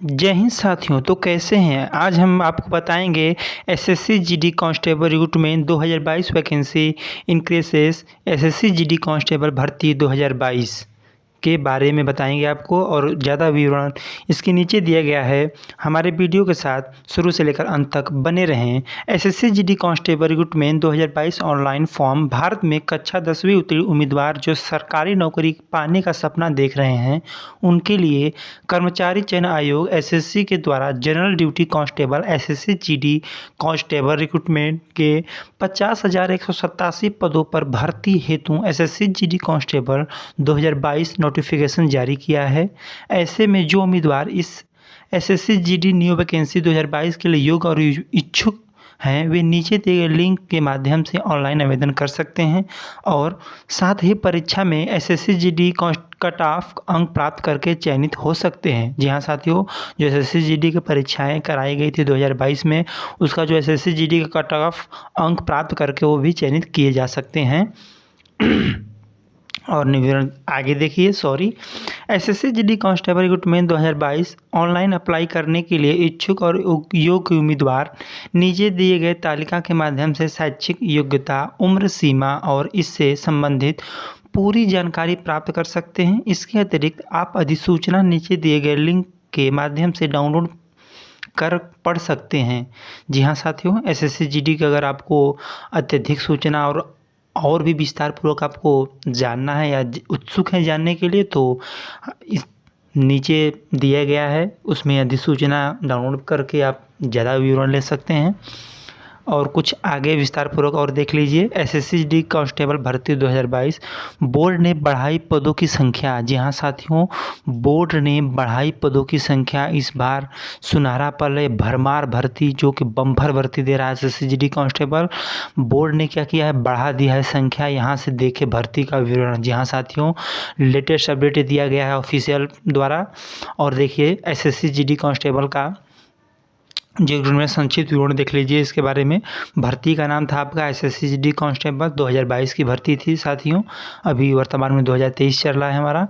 जय हिंद साथियों। तो कैसे हैं? आज हम आपको बताएंगे SSC GD constable recruitment 2022 vacancy increases SSC GD constable भर्ती 2022 के बारे में बताएंगे आपको, और ज़्यादा विवरण इसके नीचे दिया गया है। हमारे वीडियो के साथ शुरू से लेकर अंत तक बने रहें। SSC GD constable recruitment 2022 online form. Bharat में कक्षा 10वीं उत्तीर्ण उम्मीदवार जो सरकारी नौकरी पाने का सपना देख रहे हैं, उनके लिए कर्मचारी चयन आयोग एसएससी के द्वारा general duty constable SSC GD constable recruitment के 50,187 पदों पर भर्ती हेतु एसएससी जीडी कांस्टेबल 2022 नोटिफिकेशन जारी किया है। ऐसे में जो उम्मीदवार इस एसएससी जीडी न्यू वैकेंसी 2022 के लिए योग्य और इच्छुक हैं, वे नीचे दिए गए लिंक के माध्यम से ऑनलाइन आवेदन कर सकते हैं और साथ ही परीक्षा में एसएससी जीडी कट ऑफ अंक प्राप्त करके चयनित हो सकते हैं। जी हाँ साथियों, जो एसएससी जीडी की परीक्षाएं कराई गई थी 2022 में, उसका जो एसएससी जीडी का कट ऑफ अंक प्राप्त करके वो भी चयनित किए जा सकते हैं। और विवरण आगे देखिए। SSC GD constable recruitment 2022 online apply करने के लिए इच्छुक और योग्य उम्मीदवार नीचे दिए गए तालिका के माध्यम से शैक्षिक योग्यता, उम्र सीमा और इससे संबंधित पूरी जानकारी प्राप्त कर सकते हैं। इसके अतिरिक्त आप अधिसूचना नीचे दिए गए लिंक के माध्यम से डाउनलोड कर पढ़ सकते हैं। जी हाँ साथियों, एसएससी जीडी की अगर आपको अत्यधिक सूचना और भी विस्तार पूर्वक आपको जानना है या उत्सुक है जानने के लिए, तो इस नीचे दिया गया है, उसमें अधिसूचना डाउनलोड करके आप ज़्यादा विवरण ले सकते हैं। और कुछ आगे विस्तार पूर्वक और देख लीजिए। एसएससी जीडी कांस्टेबल भर्ती 2022 बोर्ड ने बढ़ाई पदों की संख्या। जी हाँ साथियों, बोर्ड ने बढ़ाई पदों की संख्या। इस बार सुनहरा पल है, भरमार भर्ती, जो कि बम्पर भर्ती दे रहा है एसएससी जीडी कांस्टेबल। बोर्ड ने क्या किया है, बढ़ा दिया है संख्या। यहाँ से देखे भर्ती का विवरण। जी हाँ साथियों, लेटेस्ट अपडेट दिया गया है ऑफिशियल द्वारा। और देखिए एसएससी जीडी कांस्टेबल का जो उन्होंने संक्षिप्त विवरण देख लीजिए इसके बारे में। भर्ती का नाम था आपका एसएससी जीडी कांस्टेबल 2022 की भर्ती थी साथियों। अभी वर्तमान में 2023 चल रहा है हमारा।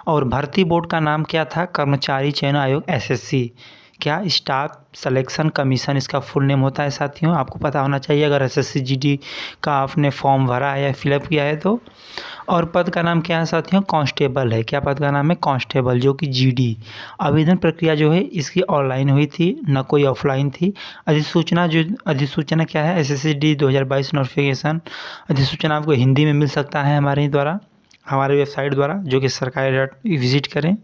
और भर्ती बोर्ड का नाम क्या था? कर्मचारी चयन आयोग एसएससी। क्या? स्टाफ सिलेक्शन कमीशन इसका फुल नेम होता है साथियों। आपको पता होना चाहिए अगर एसएससी जीडी का आपने फॉर्म भरा है या फिलअप किया है तो। और पद का नाम क्या है साथियों? कांस्टेबल है। क्या पद का नाम है? कांस्टेबल, जो कि जीडी। आवेदन प्रक्रिया जो है इसकी ऑनलाइन हुई थी, न कोई ऑफलाइन थी। अधिसूचना क्या है? SSC GD 2022 notification. अधिसूचना आपको हिंदी में मिल सकता है हमारे हमारे वेबसाइट द्वारा, जो कि सरकारी विजिट करें।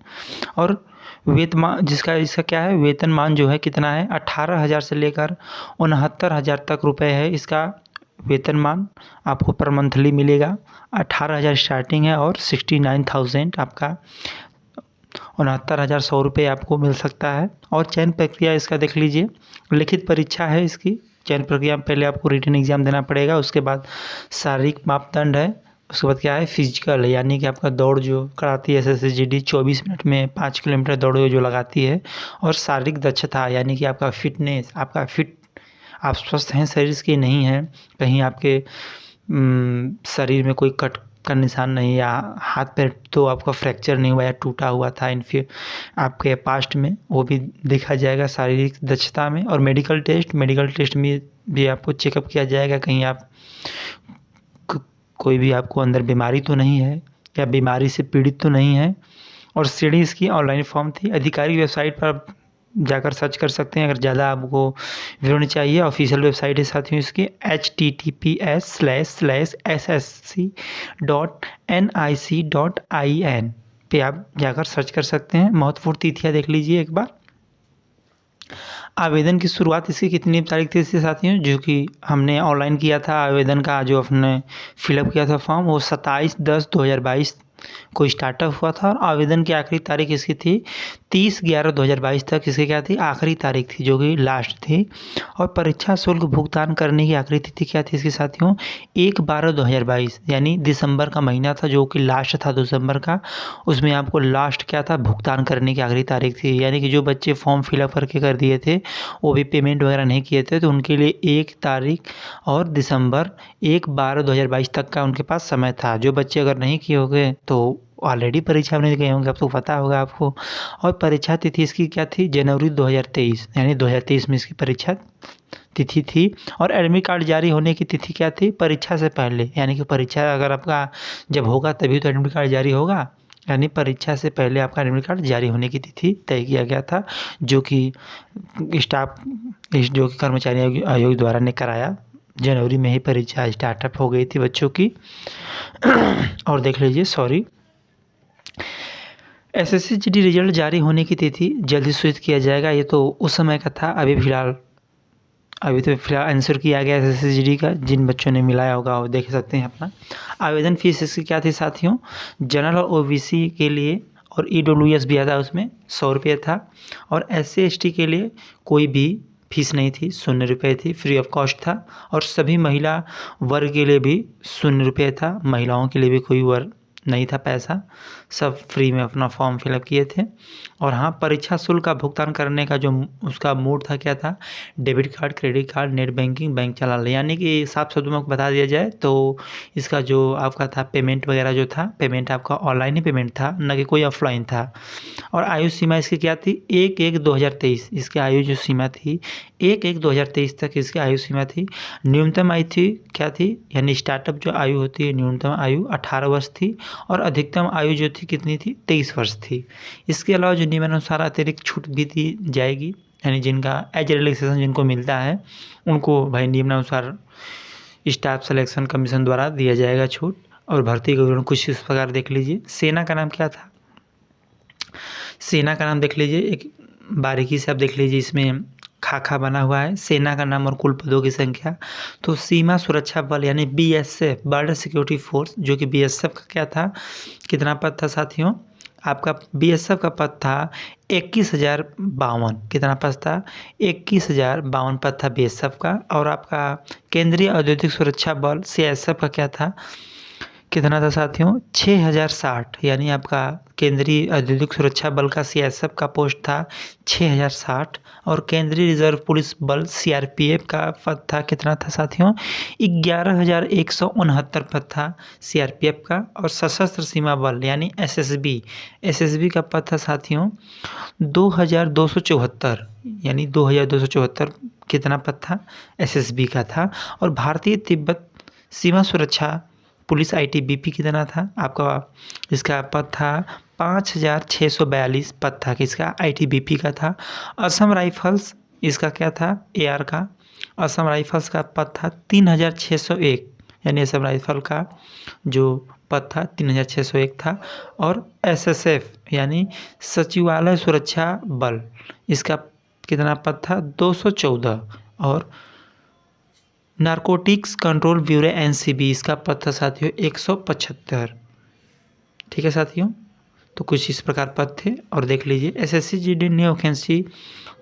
और वेतनमान इसका क्या है? वेतनमान जो है कितना है? 18,000 से लेकर 69,000 तक रुपए है इसका वेतनमान आपको पर मंथली मिलेगा। 18,000 स्टार्टिंग है और 69,000 आपका 69,100 रुपये आपको मिल सकता है। और चयन प्रक्रिया इसका देख लीजिए। लिखित परीक्षा है इसकी। चयन प्रक्रिया में पहले आपको रिटन एग्जाम देना पड़ेगा, उसके बाद शारीरिक मापदंड है, उसके बाद क्या है? फिजिकल, यानी कि आपका दौड़ जो कराती है एसएससी जीडी 24 मिनट में 5 किलोमीटर दौड़ जो लगाती है। और शारीरिक दक्षता, यानी कि आपका फिटनेस, आपका आप स्वस्थ हैं शरीर के, नहीं हैं कहीं आपके शरीर में कोई कट का निशान नहीं, या हाथ पैर तो आपका फ्रैक्चर नहीं हुआ या टूटा हुआ था फिर आपके पास्ट में, वो भी देखा जाएगा शारीरिक दक्षता में। और मेडिकल टेस्ट में भी आपको चेकअप किया जाएगा, कहीं आप कोई भी आपको अंदर बीमारी तो नहीं है या बीमारी से पीड़ित तो नहीं है। और सीढ़ी इसकी ऑनलाइन फॉर्म थी। आधिकारिक वेबसाइट पर जाकर सर्च कर सकते हैं अगर ज़्यादा आपको विवरण चाहिए। ऑफिशियल वेबसाइट है साथियों इसकी https://ssc.nic.in पे आप जाकर सर्च कर सकते हैं। महत्वपूर्ण तिथियाँ देख लीजिए एक बार। आवेदन की शुरुआत इसकी कितनी तारीख थी इसके साथियों, जो कि हमने ऑनलाइन किया था आवेदन का, जो आपने फिलअप किया था फॉर्म, वो 27/10/2022 को स्टार्टअप हुआ था। और आवेदन की आखिरी तारीख इसकी थी 30/11/2022 तक इसकी क्या थी? आखिरी तारीख थी, जो कि लास्ट थी। और परीक्षा शुल्क भुगतान करने की आखिरी तिथि क्या थी इसके साथियों? 1/12/2022, यानी दिसंबर का महीना था, जो कि लास्ट था दिसंबर का। उसमें आपको लास्ट क्या था? भुगतान करने की आखिरी तारीख थी। यानी कि जो बच्चे फॉर्म फिलअप करके कर दिए थे, वो भी पेमेंट वगैरह नहीं किए थे, तो उनके लिए 1 तारीख और दिसंबर 1/12/2022 तक का उनके पास समय था। जो बच्चे अगर नहीं किए होंगे तो ऑलरेडी परीक्षा में गए होंगे, अब तो पता होगा आपको। और परीक्षा तिथि इसकी क्या थी, जनवरी 2023, यानी 2023 में इसकी परीक्षा तिथि थी। और एडमिट कार्ड जारी होने की तिथि क्या थी, परीक्षा से पहले, यानी कि परीक्षा अगर आपका जब होगा तभी तो एडमिट कार्ड जारी होगा, यानी परीक्षा से पहले आपका एडमिट कार्ड जारी होने की तिथि तय किया गया था, जो कि स्टाफ जो कि कर्मचारी आयोग द्वारा ने कराया। जनवरी में ही परीक्षा स्टार्टअप हो गई थी बच्चों की। और देख लीजिए, सॉरी, एसएससी जीडी रिजल्ट जारी होने की तिथि जल्दी सूचित किया जाएगा। ये तो उस समय का था, अभी तो फिलहाल आंसर किया गया एसएससी जीडी का। जिन बच्चों ने मिलाया होगा वो देख सकते हैं अपना। आवेदन फीस इसकी क्या थी साथियों, जनरल और ओबीसी के लिए और ईडब्ल्यूएस भी आता, उसमें 100 रुपये था। और SC ST के लिए कोई भी फीस नहीं थी, 0 रुपये थी, फ्री ऑफ कॉस्ट था। और सभी महिला वर्ग के लिए भी 0 रुपये था, महिलाओं के लिए भी कोई वर्ग नहीं था पैसा, सब फ्री में अपना फॉर्म फिलअप किए थे। और हाँ, परीक्षा शुल्क का भुगतान करने का जो उसका मोड था क्या था, debit card, credit card, net banking, bank challan. यानी कि साफ शब्दों में बता दिया जाए तो इसका जो आपका था पेमेंट वगैरह जो था, पेमेंट आपका ऑनलाइन ही पेमेंट था, न कि कोई ऑफलाइन था। और आयु सीमा इसकी क्या थी, 1/1/2023 इसकी आयु जो सीमा थी, 1/1/2023 तक इसकी आयु सीमा थी। न्यूनतम आयु थी क्या थी, यानी स्टार्टअप जो आयु होती है, न्यूनतम आयु 18 वर्ष थी। और अधिकतम आयु जो थी कितनी थी, 23 वर्ष थी। इसके अलावा जो नियमानुसार अतिरिक्त छूट भी दी जाएगी, यानी जिनका एज रिलैक्सेशन जिनको मिलता है उनको भाई नियमानुसार स्टाफ सिलेक्शन कमीशन द्वारा दिया जाएगा छूट। और भर्ती का विवरण कुछ इस प्रकार देख लीजिए। सेना का नाम क्या था, सेना का नाम देख लीजिए, एक बारीकी से आप देख लीजिए, इसमें खाका बना हुआ है। सेना का नाम और कुल पदों की संख्या, तो सीमा सुरक्षा बल यानी BSF, बॉर्डर सिक्योरिटी फोर्स, जो कि BSF का क्या था, कितना पद था साथियों, आपका BSF का पद था 21,052। कितना पद था, 21,052 पद था BSF का। और आपका केंद्रीय औद्योगिक सुरक्षा बल CISF का क्या था, कितना था साथियों, 6,060। यानी आपका केंद्रीय औद्योगिक सुरक्षा बल का CISF का पोस्ट था 6,060। और केंद्रीय रिजर्व पुलिस बल CRPF का पद था, कितना था साथियों, 11,169 पद था CRPF का। और सशस्त्र सीमा बल यानी SSB का पद था साथियों 2,274, यानी 2,274 कितना पद था, SSB का था। और भारतीय तिब्बत सीमा सुरक्षा पुलिस ITBP कितना था आपका, इसका पद था 5,642 पद था, किसका, ITBP का था। असम राइफल्स इसका क्या था, AR का, असम राइफल्स का पद था 3,601, यानी असम राइफल का जो पद था 3,601 था। और SSF यानी सचिवालय सुरक्षा बल, इसका कितना पद था, 214। और नारकोटिक्स कंट्रोल ब्यूरो NCB, इसका पद था साथियों 175। ठीक है साथियों, तो कुछ इस प्रकार पद थे। और देख लीजिए SSC GD न्यू वैकेंसी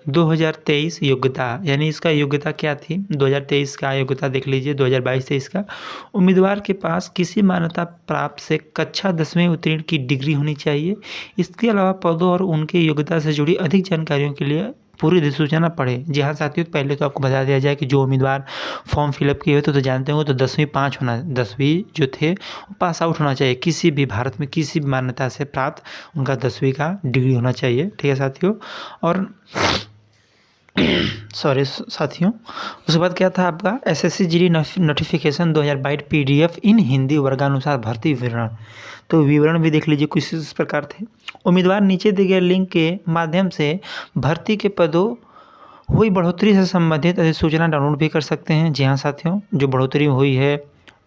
2023 योग्यता, यानी इसका योग्यता क्या थी, 2023 का योग्यता देख लीजिए, 2022-23 का। उम्मीदवार के पास किसी मान्यता प्राप्त से कक्षा 10वीं उत्तीर्ण की डिग्री होनी चाहिए। इसके अलावा पदों और उनके योग्यता से जुड़ी अधिक जानकारियों के लिए पूरी अधिसूचना पढ़ें। जी हाँ साथियों, पहले तो आपको बता दिया जाए कि जो उम्मीदवार फॉर्म फिलअप किए हुए तो जानते होंगे, तो 10वीं जो थे पास आउट होना चाहिए, किसी भी भारत में किसी भी मान्यता से प्राप्त उनका 10वीं का डिग्री होना चाहिए। ठीक है साथियों। और सॉरी साथियों, उसके बाद क्या था आपका SSC GD नोटिफिकेशन 2022 PDF इन हिंदी वर्गानुसार भर्ती विवरण। तो विवरण भी देख लीजिए, कुछ इस प्रकार थे। उम्मीदवार नीचे दिए गए लिंक के माध्यम से भर्ती के पदों हुई बढ़ोतरी से संबंधित अधिसूचना डाउनलोड भी कर सकते हैं। जी हाँ साथियों, जो बढ़ोतरी हुई है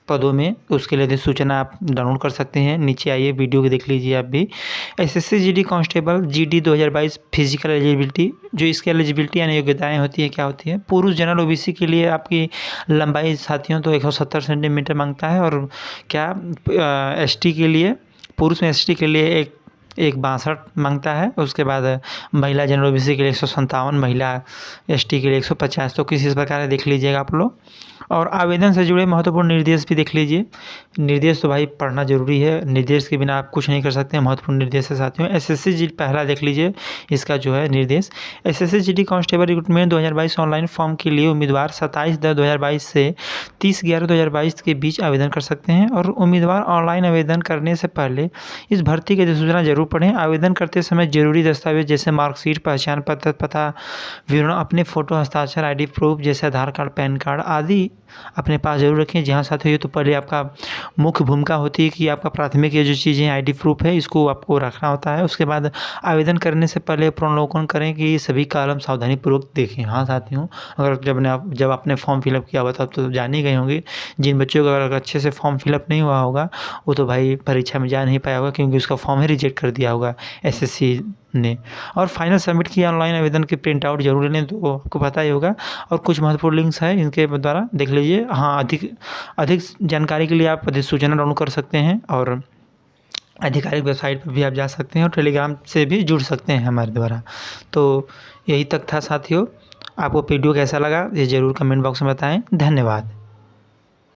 पदों में उसके लिए अधिसूचना आप डाउनलोड कर सकते हैं। नीचे आइए, वीडियो को देख लीजिए आप भी। SSC GD constable GD 2022 physical eligibility, जो इसकी एलिजिबिलिटी यानी योग्यताएँ होती है क्या होती है, पुरुष जनरल OBC के लिए आपकी लंबाई साथियों तो 170 सेंटीमीटर मांगता है। और क्या ST के लिए, पुरुष में ST के लिए एक 62 मांगता है। उसके बाद महिला जनरल OBC के लिए 157, महिला ST के लिए 150। तो किसी प्रकार देख लीजिएगा आप लोग। और आवेदन से जुड़े महत्वपूर्ण निर्देश भी देख लीजिए। निर्देश तो भाई पढ़ना ज़रूरी है, निर्देश के बिना आप कुछ नहीं कर सकते हैं। महत्वपूर्ण निर्देश है साथियों। एसएससी जी पहला देख लीजिए इसका जो है निर्देश। SSC GD constable recruitment 2022 online form के लिए उम्मीदवार 27/10/2022 से 30/11/2022 के बीच आवेदन कर सकते हैं। और उम्मीदवार ऑनलाइन आवेदन करने से पहले इस भर्ती की अधिसूचना जरूर पढ़ें। आवेदन करते समय जरूरी दस्तावेज जैसे मार्कशीट, पहचान पत्र, पता विवरण, अपने फ़ोटो, हस्ताक्षर, आईडी प्रूफ जैसे आधार कार्ड, पैन कार्ड आदि अपने पास ज़रूर रखें। जहाँ साथियों ये तो पहले आपका मुख्य भूमिका होती है कि आपका प्राथमिक ये जो चीज़ें आईडी प्रूफ है इसको आपको रखना होता है। उसके बाद आवेदन करने से पहले प्रोन्लोकन करें कि ये सभी कॉलम सावधानीपूर्वक देखें। हाँ साथियों, अगर जब आपने फॉर्म फिलअप किया हुआ था तो जान ही गए होंगे। जिन बच्चों का अगर अच्छे से फॉर्म फिलअप नहीं हुआ होगा वो तो भाई परीक्षा में जा नहीं पाया होगा, क्योंकि उसका फॉर्म ही रिजेक्ट कर दिया होगा एसएससी ने। और फाइनल सबमिट किया ऑनलाइन आवेदन की प्रिंट आउट जरूर ले लें, तो आपको पता ही होगा। और कुछ महत्वपूर्ण लिंक्स हैं इनके द्वारा देख लीजिए। हाँ, अधिक जानकारी के लिए आप अधिसूचना डाउनलोड कर सकते हैं और आधिकारिक वेबसाइट पर भी आप जा सकते हैं और टेलीग्राम से भी जुड़ सकते हैं हमारे द्वारा। तो यही तक था साथियों। आपको वीडियो कैसा लगा ये ज़रूर कमेंट बॉक्स में बताएं। धन्यवाद।